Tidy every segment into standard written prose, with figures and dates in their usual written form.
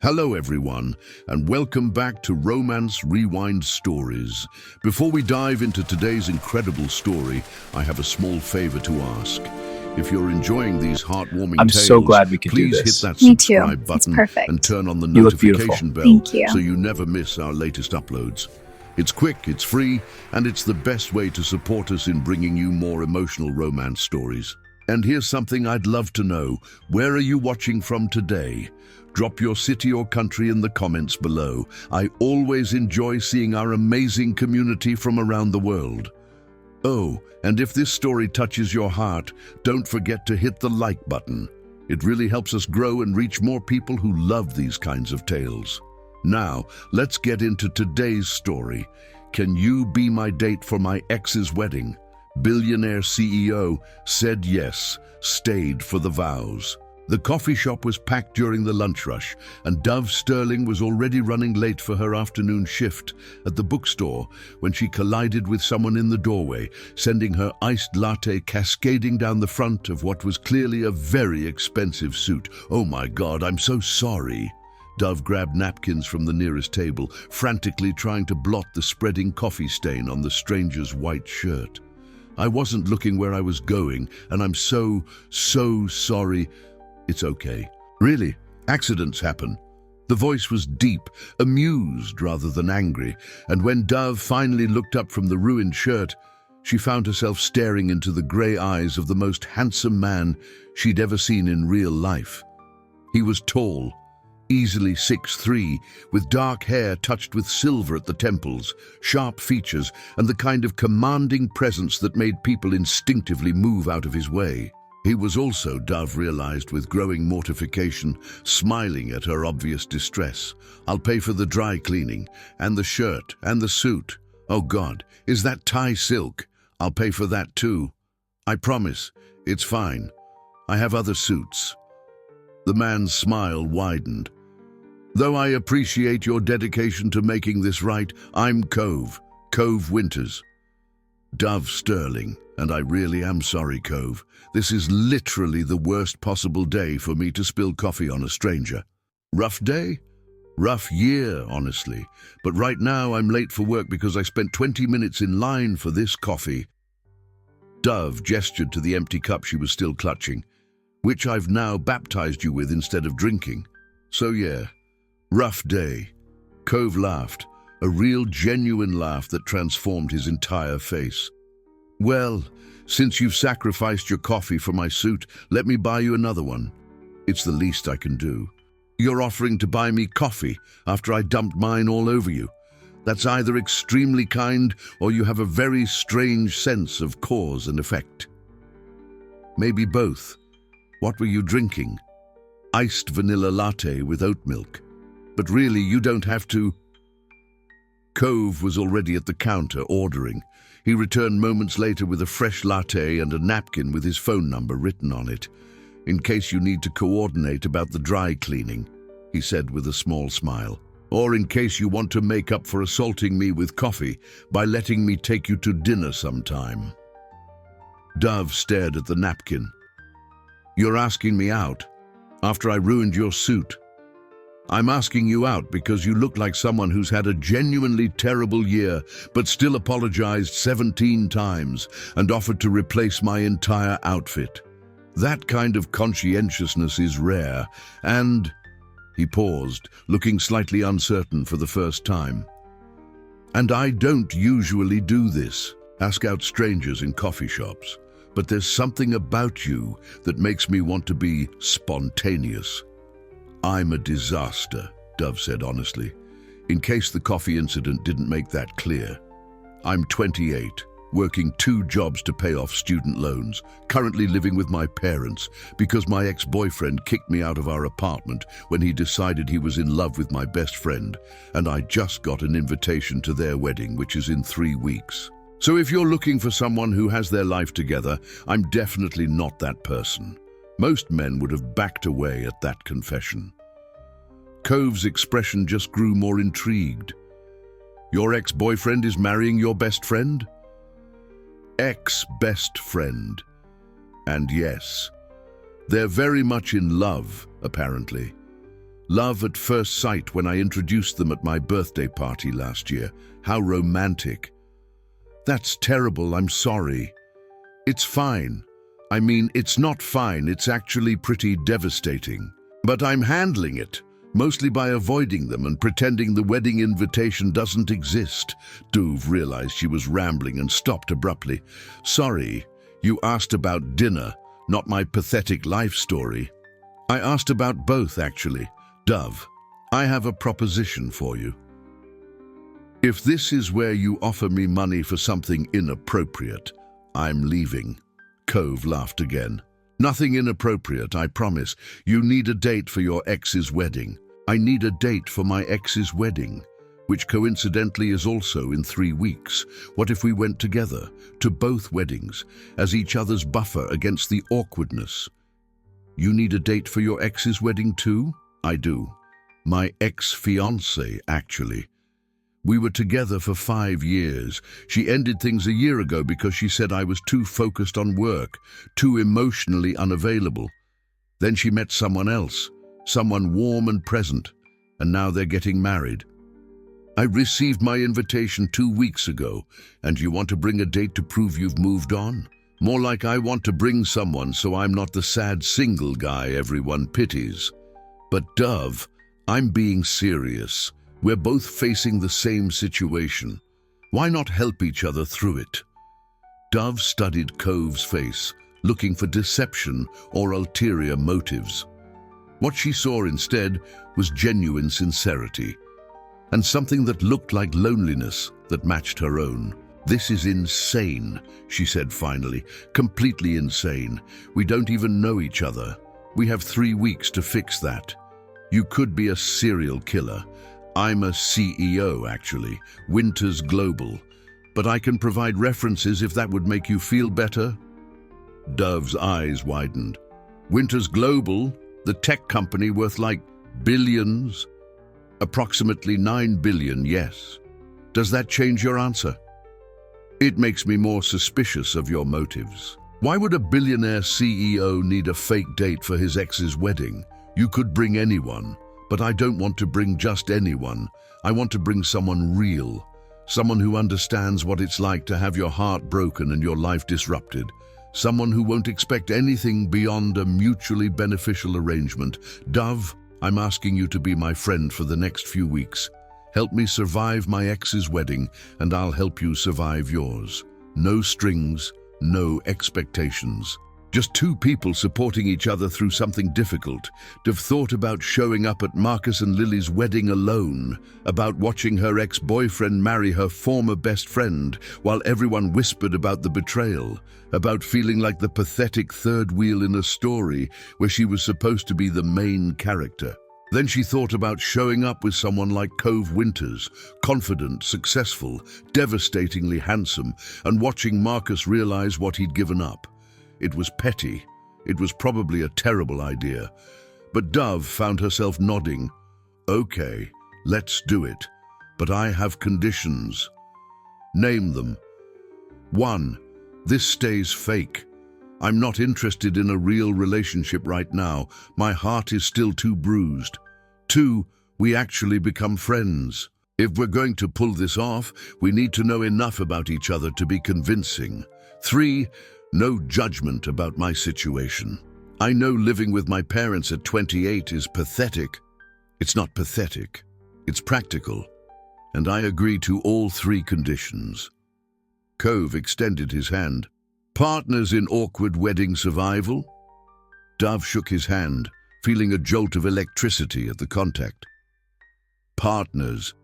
Hello everyone, and welcome back to Romance Rewind Stories. Before we dive into today's incredible story, I have a small favor to ask. If you're enjoying these heartwarming I'm tales, so glad we could do please hit this. that Me too. subscribe It's button perfect. and turn on the You look beautiful. notification bell Thank you. so you never miss our latest uploads. It's quick, it's free, and it's the best way to support us in bringing you more emotional romance stories. And here's something I'd love to know. Where are you watching from today? Drop your city or country in the comments below. I always enjoy seeing our amazing community from around the world. Oh, and if this story touches your heart, don't forget to hit the like button. It really helps us grow and reach more people who love these kinds of tales. Now, let's get into today's story. Can you be my date for my ex's wedding? Billionaire CEO said yes, stayed for the vows. The coffee shop was packed during the lunch rush, and Dove Sterling was already running late for her afternoon shift at the bookstore when she collided with someone in the doorway, sending her iced latte cascading down the front of what was clearly a very expensive suit. "Oh my God, I'm so sorry." Dove grabbed napkins from the nearest table, frantically trying to blot the spreading coffee stain on the stranger's white shirt. "I wasn't looking where I was going, and I'm so sorry." "It's okay. Really, accidents happen." The voice was deep, amused rather than angry, and when Dove finally looked up from the ruined shirt, she found herself staring into the grey eyes of the most handsome man she'd ever seen in real life. He was tall, easily 6'3", with dark hair touched with silver at the temples, sharp features, and the kind of commanding presence that made people instinctively move out of his way. He was also, Dove realized with growing mortification, smiling at her obvious distress. "I'll pay for the dry cleaning, and the shirt, and the suit. Oh God, is that tie silk? I'll pay for that too. I promise, it's fine. I have other suits." The man's smile widened. "Though I appreciate your dedication to making this right, I'm Cove Winters. Dove Sterling, and I really am sorry, Cove. This is literally the worst possible day for me to spill coffee on a stranger." "Rough day?" "Rough year, honestly. But right now I'm late for work because I spent 20 minutes in line for this coffee." Dove gestured to the empty cup she was still clutching, "Which I've now baptized you with instead of drinking. So yeah, rough day." Cove laughed, a real genuine laugh that transformed his entire face. "Well, since you've sacrificed your coffee for my suit, let me buy you another one. It's the least I can do. You're offering to buy me coffee after I dumped mine all over you. That's either extremely kind or you have a very strange sense of cause and effect." "Maybe both. What were you drinking?" "Iced vanilla latte with oat milk. But really, you don't have to." Cove was already at the counter ordering. He returned moments later with a fresh latte and a napkin with his phone number written on it. "In case you need to coordinate about the dry cleaning," he said with a small smile. "Or in case you want to make up for assaulting me with coffee by letting me take you to dinner sometime." Dove stared at the napkin. "You're asking me out after I ruined your suit?" "I'm asking you out because you look like someone who's had a genuinely terrible year but still apologized 17 times and offered to replace my entire outfit. That kind of conscientiousness is rare and..." He paused, looking slightly uncertain for the first time. "And I don't usually do this, ask out strangers in coffee shops. But there's something about you that makes me want to be spontaneous." "I'm a disaster," Dove said honestly, in case the coffee incident didn't make that clear. "I'm 28, working 2 jobs to pay off student loans, currently living with my parents because my ex-boyfriend kicked me out of our apartment when he decided he was in love with my best friend, and I just got an invitation to their wedding, which is in 3 weeks. So if you're looking for someone who has their life together, I'm definitely not that person." Most men would have backed away at that confession. Cove's expression just grew more intrigued. "Your ex-boyfriend is marrying your best friend?" "Ex-best friend. And yes, they're very much in love, apparently. Love at first sight when I introduced them at my birthday party last year. How romantic. That's terrible, I'm sorry. It's fine. I mean, it's not fine, it's actually pretty devastating. But I'm handling it, mostly by avoiding them and pretending the wedding invitation doesn't exist. Dove realized she was rambling and stopped abruptly. Sorry, you asked about dinner, not my pathetic life story. I asked about both, actually. Dove, I have a proposition for you. If this is where you offer me money for something inappropriate, I'm leaving. Cove laughed again. Nothing inappropriate, I promise. You need a date for your ex's wedding. I need a date for my ex's wedding, which coincidentally is also in 3 weeks. What if we went together to both weddings as each other's buffer against the awkwardness? You need a date for your ex's wedding too? I do. My ex-fiancée, actually. We were together for 5 years. She ended things a year ago because she said I was too focused on work, too emotionally unavailable. Then she met someone else, someone warm and present, and now they're getting married. I received my invitation 2 weeks ago, and you want to bring a date to prove you've moved on? More like I want to bring someone so I'm not the sad single guy everyone pities. But Dove, I'm being serious. We're both facing the same situation. Why not help each other through it? Dove studied Cove's face, looking for deception or ulterior motives. What she saw instead was genuine sincerity, and something that looked like loneliness that matched her own. This is insane, she said finally. Completely insane. We don't even know each other. We have 3 weeks to fix that. You could be a serial killer. I'm a CEO, actually, Winters Global. But I can provide references if that would make you feel better. Dove's eyes widened. Winters Global, the tech company worth like billions? Approximately 9 billion, yes. Does that change your answer? It makes me more suspicious of your motives. Why would a billionaire CEO need a fake date for his ex's wedding? You could bring anyone, but I don't want to bring just anyone. I want to bring someone real, someone who understands what it's like to have your heart broken and your life disrupted, someone who won't expect anything beyond a mutually beneficial arrangement. Dove, I'm asking you to be my friend for the next few weeks. Help me survive my ex's wedding, and I'll help you survive yours. No strings, no expectations. Just 2 people supporting each other through something difficult. Dove thought about showing up at Marcus and Lily's wedding alone, about watching her ex-boyfriend marry her former best friend while everyone whispered about the betrayal, about feeling like the pathetic third wheel in a story where she was supposed to be the main character. Then she thought about showing up with someone like Cove Winters, confident, successful, devastatingly handsome, and watching Marcus realize what he'd given up. It was petty. It was probably a terrible idea. But Dove found herself nodding. Okay, let's do it. But I have conditions. Name them. 1. This stays fake. I'm not interested in a real relationship right now. My heart is still too bruised. 2. We actually become friends. If we're going to pull this off, we need to know enough about each other to be convincing. 3. No judgment about my situation. I know living with my parents at 28 is pathetic. It's not pathetic. It's practical. And I agree to all 3 conditions. Cove extended his hand. Partners in awkward wedding survival? Dove shook his hand, feeling a jolt of electricity at the contact. Partners.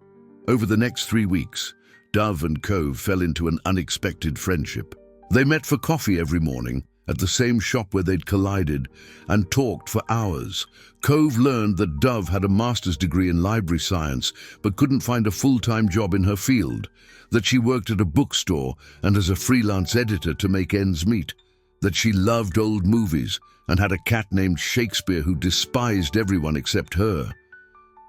Over the next 3 weeks, Dove and Cove fell into an unexpected friendship. They met for coffee every morning at the same shop where they'd collided and talked for hours. Cove learned that Dove had a master's degree in library science but couldn't find a full-time job in her field, that she worked at a bookstore and as a freelance editor to make ends meet, that she loved old movies and had a cat named Shakespeare who despised everyone except her.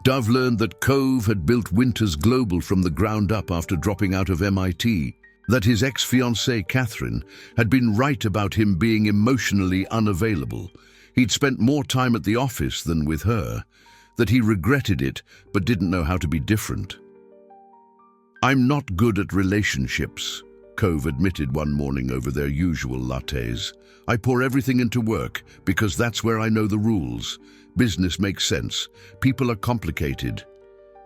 Dove learned that Cove had built Winters Global from the ground up after dropping out of MIT, that his ex-fiancée Catherine had been right about him being emotionally unavailable. He'd spent more time at the office than with her, that he regretted it but didn't know how to be different. "I'm not good at relationships," Cove admitted one morning over their usual lattes. "I pour everything into work because that's where I know the rules. Business makes sense. People are complicated."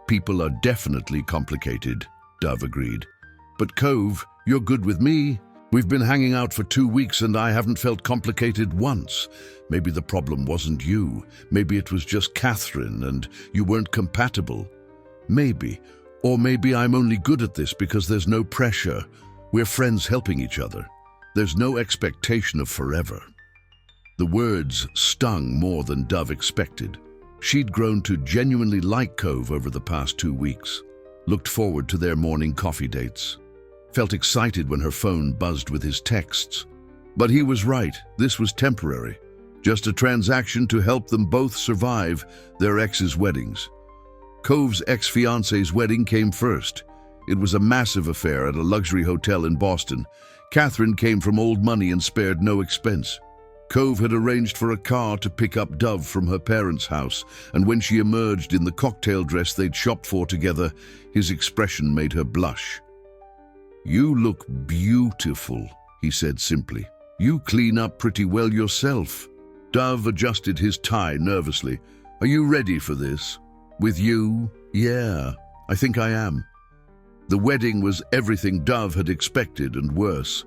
"People are definitely complicated," Dove agreed. "But Cove, you're good with me. We've been hanging out for 2 weeks and I haven't felt complicated once. Maybe the problem wasn't you. Maybe it was just Catherine and you weren't compatible. Maybe. Or maybe I'm only good at this because there's no pressure. We're friends helping each other. There's no expectation of forever." The words stung more than Dove expected. She'd grown to genuinely like Cove over the past 2 weeks, looked forward to their morning coffee dates, felt excited when her phone buzzed with his texts. But he was right, this was temporary, just a transaction to help them both survive their ex's weddings. Cove's ex-fiance's wedding came first. It was a massive affair at a luxury hotel in Boston. Catherine came from old money and spared no expense. Cove had arranged for a car to pick up Dove from her parents' house, and when she emerged in the cocktail dress they'd shopped for together, his expression made her blush. "You look beautiful," he said simply. "You clean up pretty well yourself." Dove adjusted his tie nervously. "Are you ready for this? With you? Yeah, I think I am." The wedding was everything Dove had expected and worse.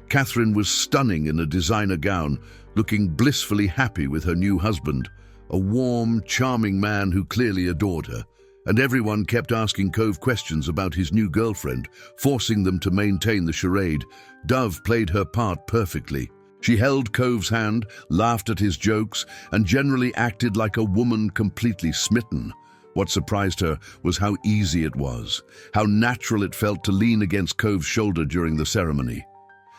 Catherine was stunning in a designer gown, looking blissfully happy with her new husband, a warm, charming man who clearly adored her. And everyone kept asking Cove questions about his new girlfriend, forcing them to maintain the charade. Dove played her part perfectly. She held Cove's hand, laughed at his jokes, and generally acted like a woman completely smitten. What surprised her was how easy it was, how natural it felt to lean against Cove's shoulder during the ceremony,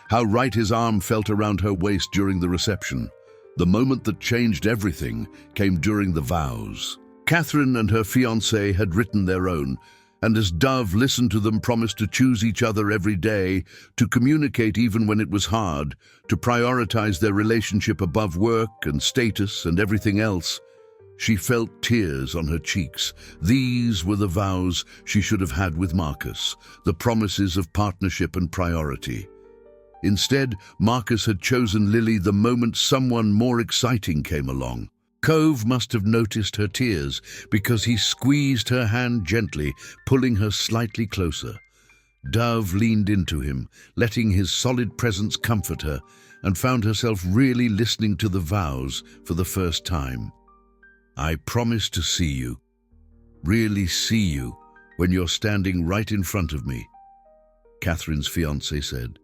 how right his arm felt around her waist during the reception. The moment that changed everything came during the vows. Catherine and her fiancé had written their own, and as Dove listened to them, promised to choose each other every day, to communicate even when it was hard, to prioritize their relationship above work and status and everything else. She felt tears on her cheeks. These were the vows she should have had with Marcus, the promises of partnership and priority. Instead, Marcus had chosen Lily the moment someone more exciting came along. Cove must have noticed her tears because he squeezed her hand gently, pulling her slightly closer. Dove leaned into him, letting his solid presence comfort her, and found herself really listening to the vows for the first time. "I promise to see you, really see you, when you're standing right in front of me," Catherine's fiancé said.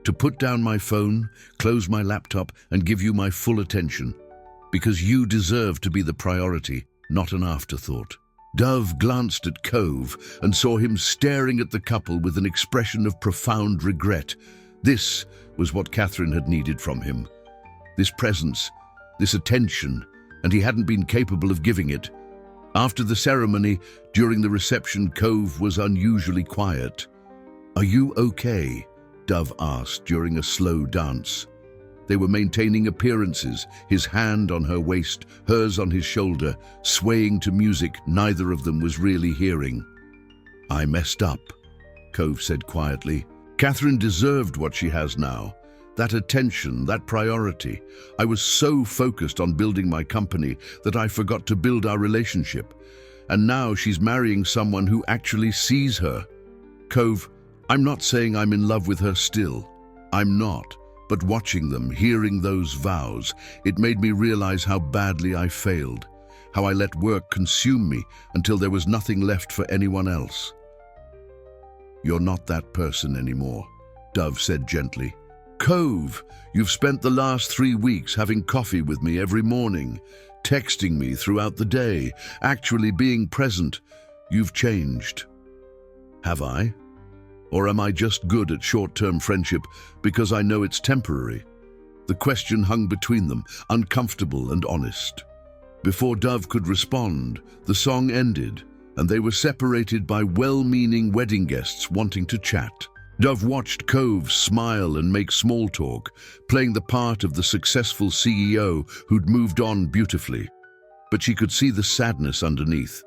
"To put down my phone, close my laptop, and give you my full attention, because you deserve to be the priority, not an afterthought." Dove glanced at Cove and saw him staring at the couple with an expression of profound regret. This was what Catherine had needed from him. This presence, this attention, and he hadn't been capable of giving it. After the ceremony, during the reception, Cove was unusually quiet. "Are you okay?" Dove asked during a slow dance. They were maintaining appearances, his hand on her waist, hers on his shoulder, swaying to music neither of them was really hearing. "I messed up," Cove said quietly. "Catherine deserved what she has now. That attention, that priority. I was so focused on building my company that I forgot to build our relationship. And now she's marrying someone who actually sees her. Cove, I'm not saying I'm in love with her still. I'm not. But watching them, hearing those vows, it made me realize how badly I failed, how I let work consume me until there was nothing left for anyone else." "You're not that person anymore," Dove said gently. "Cove, you've spent the last 3 weeks having coffee with me every morning, texting me throughout the day, actually being present. You've changed." "Have I? Or am I just good at short-term friendship because I know it's temporary?" The question hung between them, uncomfortable and honest. Before Dove could respond, the song ended, and they were separated by well-meaning wedding guests wanting to chat. Dove watched Cove smile and make small talk, playing the part of the successful CEO who'd moved on beautifully. but she could see the sadness underneath.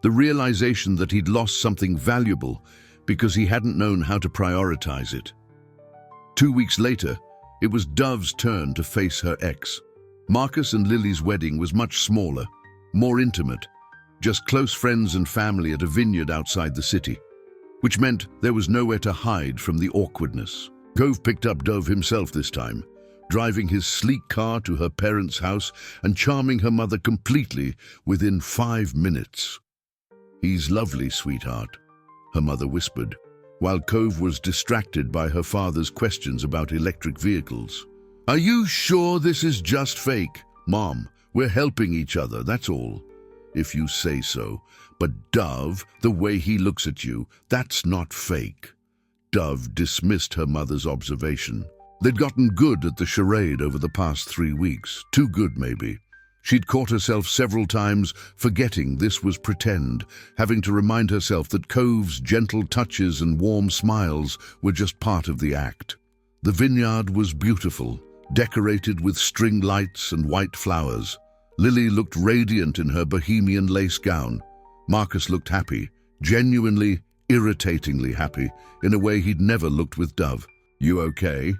The realization that he'd lost something valuable because he hadn't known how to prioritize it. 2 weeks later, it was Dove's turn to face her ex. Marcus and Lily's wedding was much smaller, more intimate, just close friends and family at a vineyard outside the city, which meant there was nowhere to hide from the awkwardness. Cove picked up Dove himself this time, driving his sleek car to her parents' house and charming her mother completely within 5 minutes. "He's lovely, sweetheart," her mother whispered, while Cove was distracted by her father's questions about electric vehicles. "Are you sure this is just fake? Mom, we're helping each other, that's all." "If you say so. But Dove, the way he looks at you, that's not fake." Dove dismissed her mother's observation. They'd gotten good at the charade over the past 3 weeks. Too good, maybe. She'd caught herself several times forgetting this was pretend, having to remind herself that Cove's gentle touches and warm smiles were just part of the act. The vineyard was beautiful, decorated with string lights and white flowers. Lily looked radiant in her bohemian lace gown. Marcus looked happy, genuinely, irritatingly happy, in a way he'd never looked with Dove. "You okay?"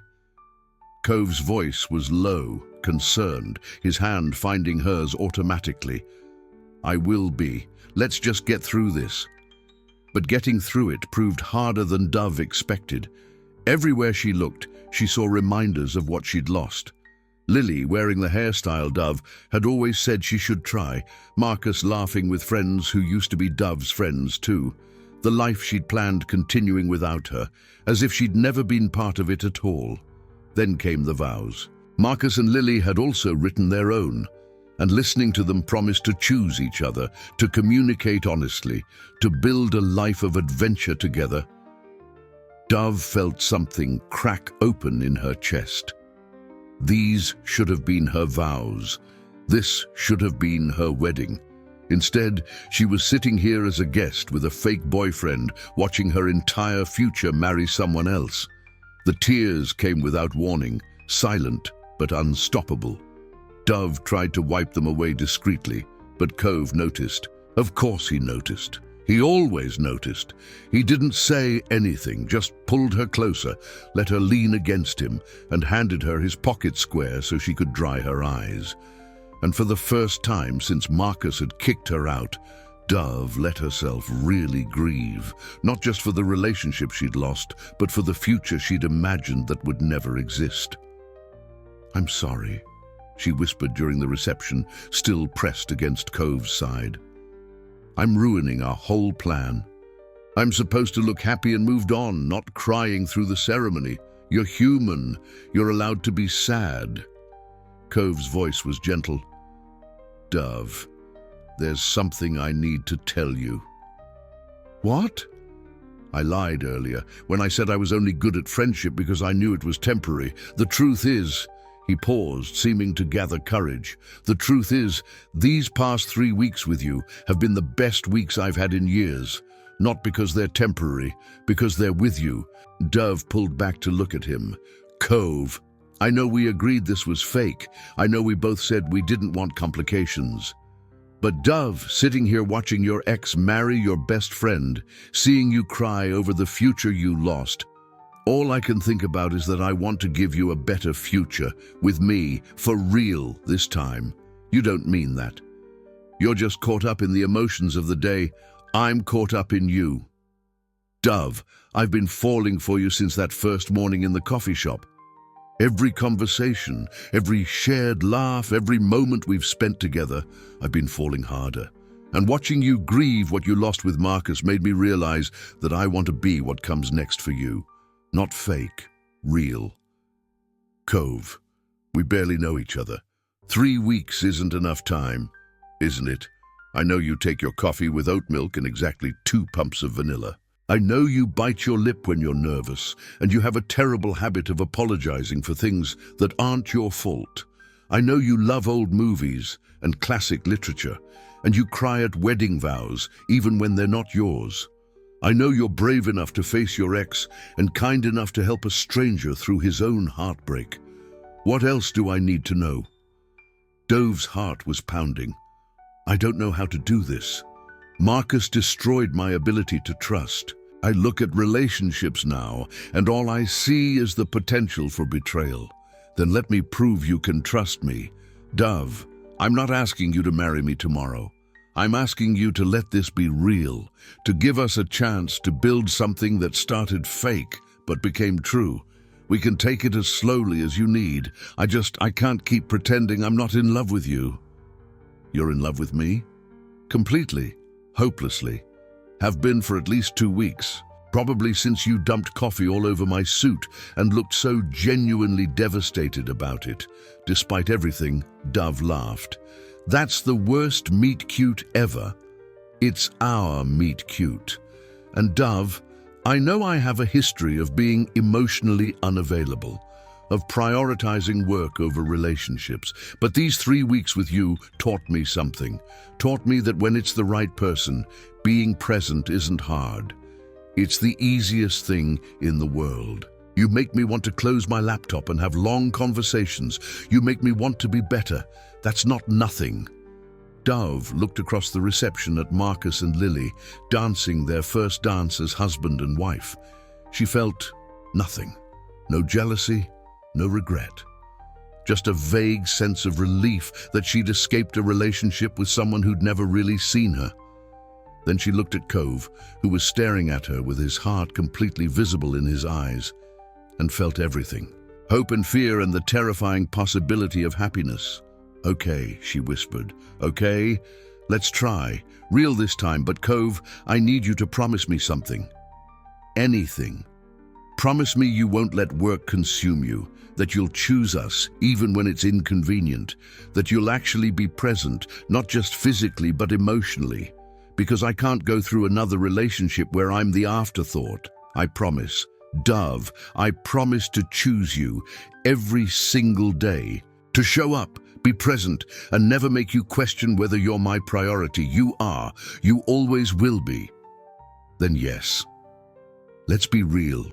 Cove's voice was low, concerned, his hand finding hers automatically. "I will be. Let's just get through this." But getting through it proved harder than Dove expected. Everywhere she looked, she saw reminders of what she'd lost. Lily, wearing the hairstyle Dove had always said she should try, Marcus laughing with friends who used to be Dove's friends too. The life she'd planned continuing without her, as if she'd never been part of it at all. Then came the vows. Marcus and Lily had also written their own, and listening to them promised to choose each other, to communicate honestly, to build a life of adventure together. Dove felt something crack open in her chest. These should have been her vows. This should have been her wedding. Instead, she was sitting here as a guest with a fake boyfriend, watching her entire future marry someone else. The tears came without warning, silent but unstoppable. Dove tried to wipe them away discreetly, but Cove noticed. Of course he noticed. He always noticed. He didn't say anything, just pulled her closer, let her lean against him, and handed her his pocket square so she could dry her eyes. And for the first time since Marcus had kicked her out, Dove let herself really grieve, not just for the relationship she'd lost, but for the future she'd imagined that would never exist. "I'm sorry," she whispered during the reception, still pressed against Cove's side. "I'm ruining our whole plan. I'm supposed to look happy and moved on, not crying through the ceremony. You're human. You're allowed to be sad." Cove's voice was gentle. "Dove, there's something I need to tell you." "What?" "I lied earlier when I said I was only good at friendship because I knew it was temporary. The truth is..." He paused, seeming to gather courage. "The truth is, these past 3 weeks with you have been the best weeks I've had in years. Not because they're temporary, because they're with you." Dove pulled back to look at him. "Cove, I know we agreed this was fake. I know we both said we didn't want complications. But Dove, sitting here watching your ex marry your best friend, seeing you cry over the future you lost, all I can think about is that I want to give you a better future, with me, for real this time. You don't mean that. You're just caught up in the emotions of the day. I'm caught up in you. Dove, I've been falling for you since that first morning in the coffee shop. Every conversation, every shared laugh, every moment we've spent together, I've been falling harder. And watching you grieve what you lost with Marcus made me realize that I want to be what comes next for you. Not fake, real. Cove, we barely know each other. 3 weeks isn't enough time, isn't it? I know you take your coffee with oat milk and exactly 2 pumps of vanilla. I know you bite your lip when you're nervous, and you have a terrible habit of apologizing for things that aren't your fault. I know you love old movies and classic literature, and you cry at wedding vows even when they're not yours. I know you're brave enough to face your ex and kind enough to help a stranger through his own heartbreak. What else do I need to know? Dove's heart was pounding. I don't know how to do this. Marcus destroyed my ability to trust. I look at relationships now, and all I see is the potential for betrayal. Then let me prove you can trust me. Dove, I'm not asking you to marry me tomorrow. I'm asking you to let this be real, to give us a chance to build something that started fake but became true. We can take it as slowly as you need. I can't keep pretending I'm not in love with you. You're in love with me? Completely, hopelessly. Have been for at least 2 weeks. Probably since you dumped coffee all over my suit and looked so genuinely devastated about it. Despite everything, Dove laughed. That's the worst meet cute ever. It's our meet cute. And Dove, I know I have a history of being emotionally unavailable, of prioritizing work over relationships, but these 3 weeks with you taught me something. Taught me that when it's the right person, being present isn't hard. It's the easiest thing in the world. You make me want to close my laptop and have long conversations. You make me want to be better. That's not nothing. Dove looked across the reception at Marcus and Lily, dancing their first dance as husband and wife. She felt nothing. No jealousy, no regret. Just a vague sense of relief that she'd escaped a relationship with someone who'd never really seen her. Then she looked at Cove, who was staring at her with his heart completely visible in his eyes, and felt everything. Hope and fear and the terrifying possibility of happiness. Okay, she whispered. Okay, let's try. Real this time, but Cove, I need you to promise me something. Anything. Promise me you won't let work consume you, that you'll choose us, even when it's inconvenient, that you'll actually be present, not just physically, but emotionally. Because I can't go through another relationship where I'm the afterthought. I promise. Dove, I promise to choose you every single day, to show up, be present, and never make you question whether you're my priority. You are. You always will be. Then yes. Let's be real.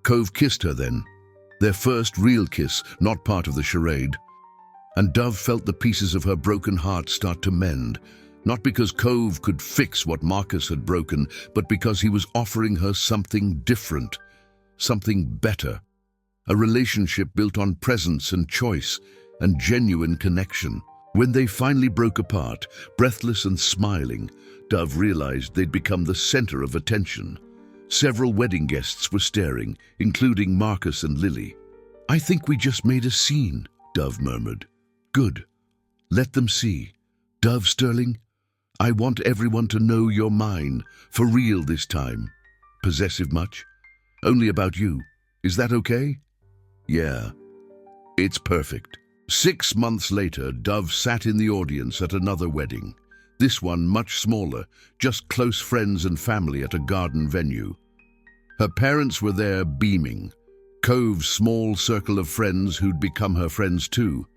Cove kissed her then. Their first real kiss, not part of the charade. And Dove felt the pieces of her broken heart start to mend. Not because Cove could fix what Marcus had broken, but because he was offering her something different, something better. A relationship built on presence and choice and genuine connection. When they finally broke apart, breathless and smiling, Dove realized they'd become the center of attention. Several wedding guests were staring, including Marcus and Lily. I think we just made a scene, Dove murmured. Good. Let them see. Dove Sterling, I want everyone to know you're mine, for real this time. Possessive much? Only about you. Is that okay? Yeah. It's perfect. 6 months later, Dove sat in the audience at another wedding. This one much smaller, just close friends and family at a garden venue. Her parents were there beaming. Cove's small circle of friends who'd become her friends too.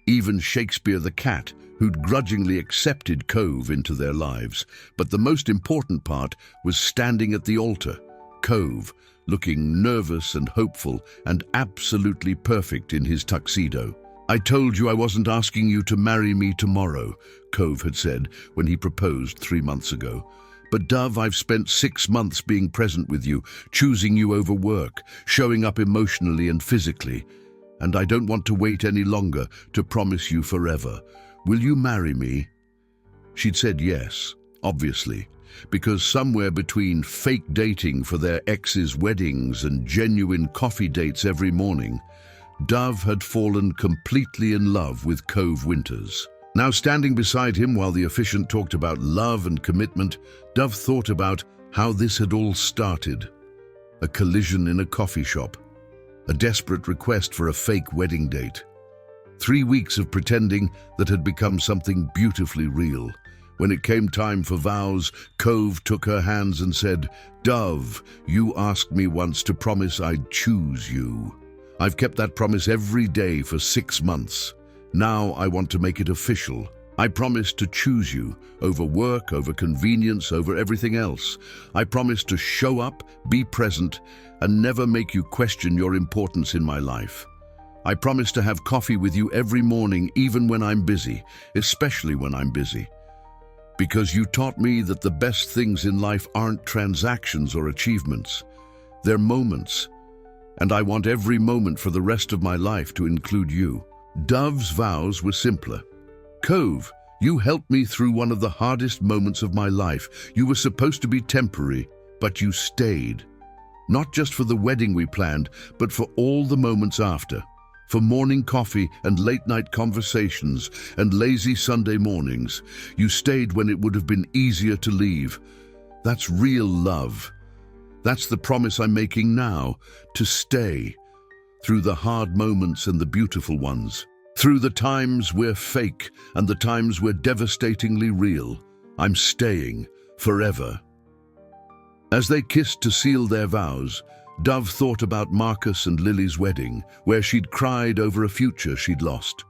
Even Shakespeare the cat, who'd grudgingly accepted Cove into their lives. But the most important part was standing at the altar. Cove, looking nervous and hopeful and absolutely perfect in his tuxedo. I told you I wasn't asking you to marry me tomorrow, Cove had said when he proposed 3 months ago. But Dove, I've spent 6 months being present with you, choosing you over work, showing up emotionally and physically. And I don't want to wait any longer to promise you forever. Will you marry me? She'd said yes, obviously, because somewhere between fake dating for their exes' weddings and genuine coffee dates every morning, Dove had fallen completely in love with Cove Winters. Now standing beside him while the officiant talked about love and commitment, Dove thought about how this had all started. A collision in a coffee shop. A desperate request for a fake wedding date. 3 weeks of pretending that had become something beautifully real. When it came time for vows, Cove took her hands and said, Dove, you asked me once to promise I'd choose you. I've kept that promise every day for 6 months. Now I want to make it official. I promise to choose you over work, over convenience, over everything else. I promise to show up, be present, and never make you question your importance in my life. I promise to have coffee with you every morning, even when I'm busy, especially when I'm busy. Because you taught me that the best things in life aren't transactions or achievements. They're moments. And I want every moment for the rest of my life to include you. Dove's vows were simpler. Cove, you helped me through one of the hardest moments of my life. You were supposed to be temporary, but you stayed. Not just for the wedding we planned, but for all the moments after. For morning coffee and late-night conversations and lazy Sunday mornings. You stayed when it would have been easier to leave. That's real love. That's the promise I'm making now, to stay. Through the hard moments and the beautiful ones. Through the times we're fake and the times we're devastatingly real. I'm staying forever. As they kissed to seal their vows, Dove thought about Marcus and Lily's wedding, where she'd cried over a future she'd lost.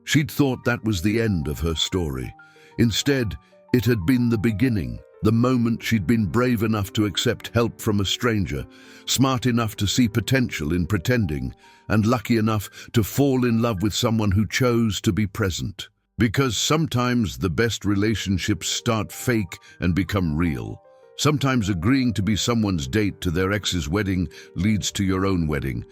She'd thought that was the end of her story. Instead, it had been the beginning, the moment she'd been brave enough to accept help from a stranger, smart enough to see potential in pretending, and lucky enough to fall in love with someone who chose to be present. Because sometimes the best relationships start fake and become real. Sometimes agreeing to be someone's date to their ex's wedding leads to your own wedding.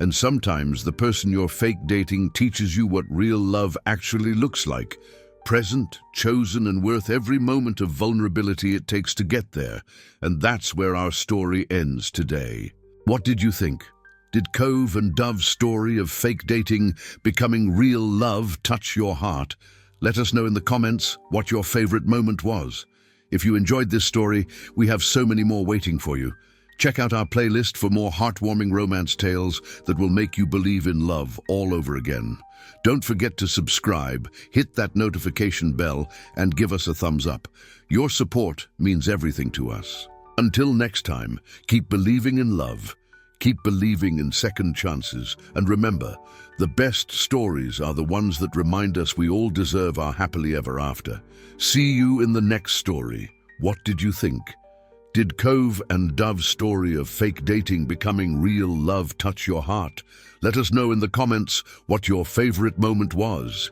And sometimes the person you're fake dating teaches you what real love actually looks like. Present, chosen, and worth every moment of vulnerability it takes to get there. And that's where our story ends today. What did you think? Did Cove and Dove's story of fake dating becoming real love touch your heart? Let us know in the comments what your favorite moment was. If you enjoyed this story, we have so many more waiting for you. Check out our playlist for more heartwarming romance tales that will make you believe in love all over again. Don't forget to subscribe, hit that notification bell, and give us a thumbs up. Your support means everything to us. Until next time, keep believing in love, keep believing in second chances, and remember, the best stories are the ones that remind us we all deserve our happily ever after. See you in the next story. What did you think? Did Cove and Dove's story of fake dating becoming real love touch your heart? Let us know in the comments what your favorite moment was.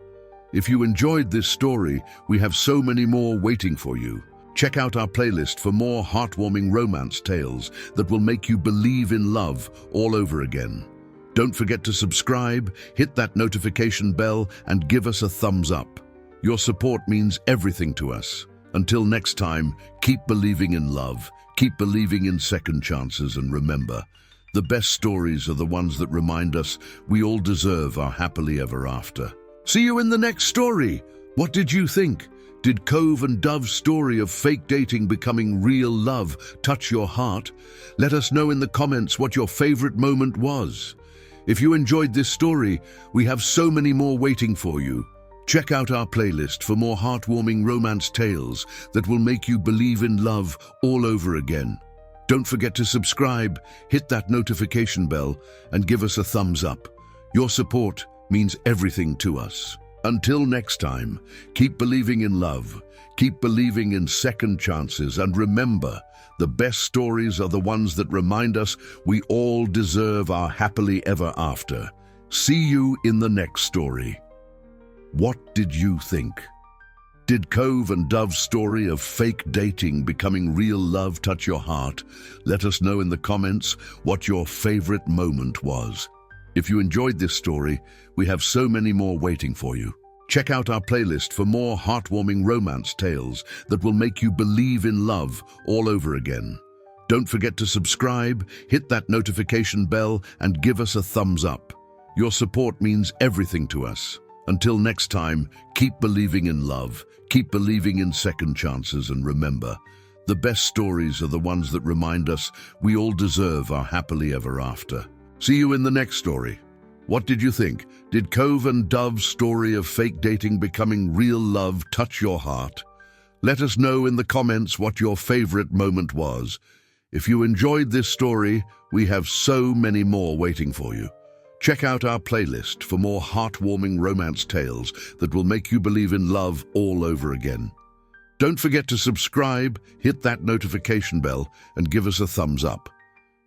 If you enjoyed this story, we have so many more waiting for you. Check out our playlist for more heartwarming romance tales that will make you believe in love all over again. Don't forget to subscribe, hit that notification bell, and give us a thumbs up. Your support means everything to us. Until next time, keep believing in love, keep believing in second chances, and remember, the best stories are the ones that remind us we all deserve our happily ever after. See you in the next story. What did you think? Did Cove and Dove's story of fake dating becoming real love touch your heart? Let us know in the comments what your favorite moment was. If you enjoyed this story, we have so many more waiting for you. Check out our playlist for more heartwarming romance tales that will make you believe in love all over again. Don't forget to subscribe, hit that notification bell, and give us a thumbs up. Your support means everything to us. Until next time, keep believing in love, keep believing in second chances, and remember, the best stories are the ones that remind us we all deserve our happily ever after. See you in the next story. What did you think? Did Cove and Dove's story of fake dating becoming real love touch your heart? Let us know in the comments what your favorite moment was. If you enjoyed this story, we have so many more waiting for you. Check out our playlist for more heartwarming romance tales that will make you believe in love all over again. Don't forget to subscribe, hit that notification bell, and give us a thumbs up. Your support means everything to us. Until next time, keep believing in love, keep believing in second chances, and remember, the best stories are the ones that remind us we all deserve our happily ever after. See you in the next story. What did you think? Did Cove and Dove's story of fake dating becoming real love touch your heart? Let us know in the comments what your favorite moment was. If you enjoyed this story, we have so many more waiting for you. Check out our playlist for more heartwarming romance tales that will make you believe in love all over again. Don't forget to subscribe, hit that notification bell, and give us a thumbs up.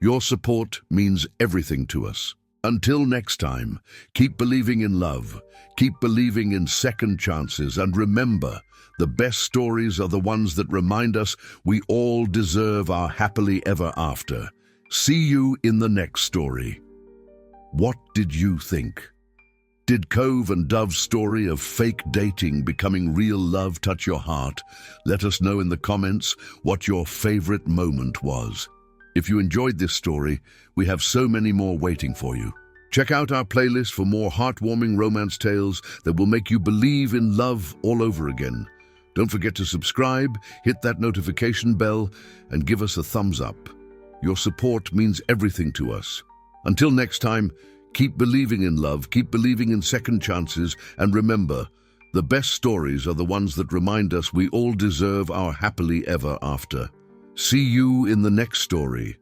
Your support means everything to us. Until next time, keep believing in love, keep believing in second chances, and remember, the best stories are the ones that remind us we all deserve our happily ever after. See you in the next story. What did you think? Did Cove and Dove's story of fake dating becoming real love touch your heart? Let us know in the comments what your favorite moment was. If you enjoyed this story, we have so many more waiting for you. Check out our playlist for more heartwarming romance tales that will make you believe in love all over again. Don't forget to subscribe, hit that notification bell, and give us a thumbs up. Your support means everything to us. Until next time, keep believing in love, keep believing in second chances, and remember, the best stories are the ones that remind us we all deserve our happily ever after. See you in the next story.